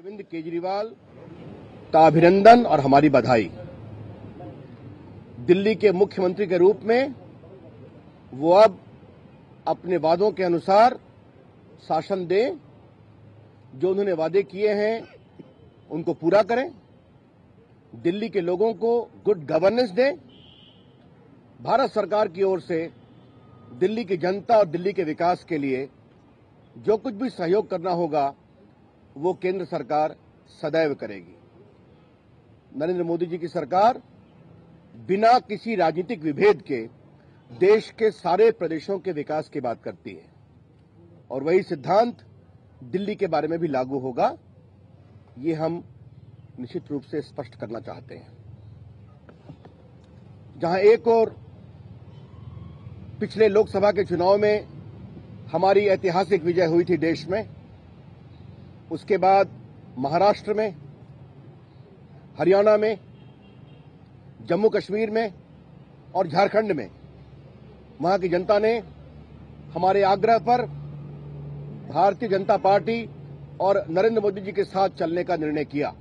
अरविंद केजरीवाल का अभिनंदन और हमारी बधाई। दिल्ली के मुख्यमंत्री के रूप में वो अब अपने वादों के अनुसार शासन दें, जो उन्होंने वादे किए हैं उनको पूरा करें, दिल्ली के लोगों को गुड गवर्नेंस दें। भारत सरकार की ओर से दिल्ली की जनता और दिल्ली के विकास के लिए जो कुछ भी सहयोग करना होगा वो केंद्र सरकार सदैव करेगी। नरेंद्र मोदी जी की सरकार बिना किसी राजनीतिक विभेद के देश के सारे प्रदेशों के विकास की बात करती है और वही सिद्धांत दिल्ली के बारे में भी लागू होगा, ये हम निश्चित रूप से स्पष्ट करना चाहते हैं। जहां एक और पिछले लोकसभा के चुनाव में हमारी ऐतिहासिक विजय हुई थी देश में, उसके बाद महाराष्ट्र में, हरियाणा में, जम्मू कश्मीर में और झारखंड में वहां की जनता ने हमारे आग्रह पर भारतीय जनता पार्टी और नरेंद्र मोदी जी के साथ चलने का निर्णय किया।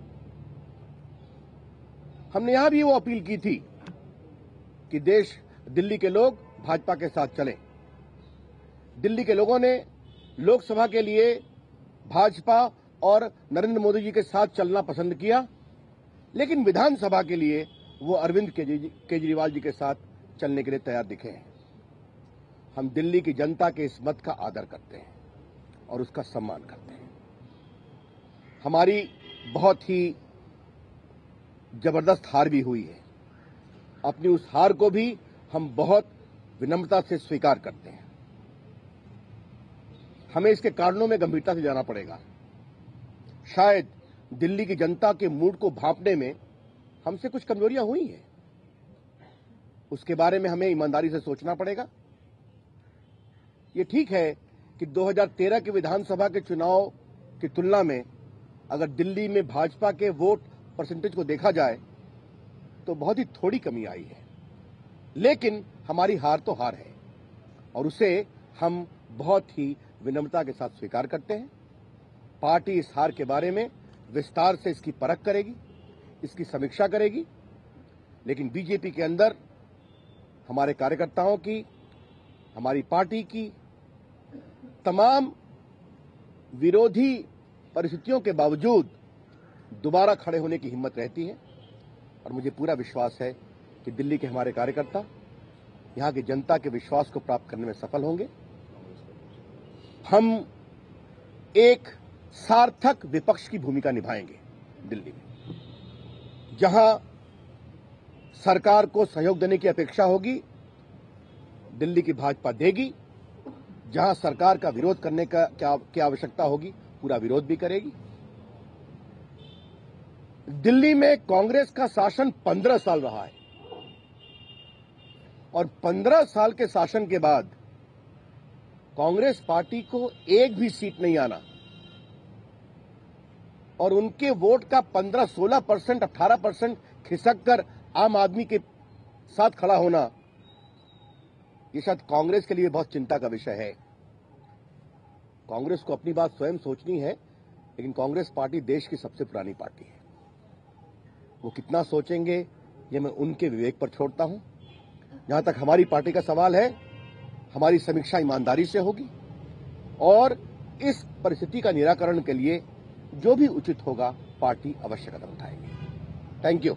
हमने यहां भी वो अपील की थी कि दिल्ली के लोग भाजपा के साथ चलें। दिल्ली के लोगों ने लोकसभा के लिए भाजपा और नरेंद्र मोदी जी के साथ चलना पसंद किया, लेकिन विधानसभा के लिए वो अरविंद केजरीवाल जी के साथ चलने के लिए तैयार दिखे हैं। हम दिल्ली की जनता के इस मत का आदर करते हैं और उसका सम्मान करते हैं। हमारी बहुत ही जबरदस्त हार भी हुई है। अपनी उस हार को भी हम बहुत विनम्रता से स्वीकार करते हैं। हमें इसके कारणों में गंभीरता से जाना पड़ेगा। शायद दिल्ली की जनता के मूड को भांपने में हमसे कुछ कमजोरियां हुई हैं, उसके बारे में हमें ईमानदारी से सोचना पड़ेगा। ये ठीक है कि 2013 के विधानसभा के चुनाव की तुलना में अगर दिल्ली में भाजपा के वोट परसेंटेज को देखा जाए तो बहुत ही थोड़ी कमी आई है, लेकिन हमारी हार तो हार है और उसे हम बहुत ही विनम्रता के साथ स्वीकार करते हैं। पार्टी इस हार के बारे में विस्तार से इसकी परख करेगी, इसकी समीक्षा करेगी, लेकिन बीजेपी के अंदर हमारे कार्यकर्ताओं की, हमारी पार्टी की तमाम विरोधी परिस्थितियों के बावजूद दोबारा खड़े होने की हिम्मत रहती है और मुझे पूरा विश्वास है कि दिल्ली के हमारे कार्यकर्ता यहां की जनता के विश्वास को प्राप्त करने में सफल होंगे। हम एक सार्थक विपक्ष की भूमिका निभाएंगे दिल्ली में। जहां सरकार को सहयोग देने की अपेक्षा होगी, दिल्ली की भाजपा देगी। जहां सरकार का विरोध करने का क्या आवश्यकता होगी, पूरा विरोध भी करेगी। दिल्ली में कांग्रेस का शासन 15 साल रहा है और 15 साल के शासन के बाद कांग्रेस पार्टी को एक भी सीट नहीं आना और उनके वोट का 15-16%, 18% खिसक कर आम आदमी के साथ खड़ा होना, ये शायद कांग्रेस के लिए बहुत चिंता का विषय है। कांग्रेस को अपनी बात स्वयं सोचनी है, लेकिन कांग्रेस पार्टी देश की सबसे पुरानी पार्टी है। वो कितना सोचेंगे ये मैं उनके विवेक पर छोड़ता हूं। जहां तक हमारी पार्टी का सवाल है, हमारी समीक्षा ईमानदारी से होगी और इस परिस्थिति का निराकरण के लिए जो भी उचित होगा पार्टी अवश्य कदम उठाएगी। Thank you.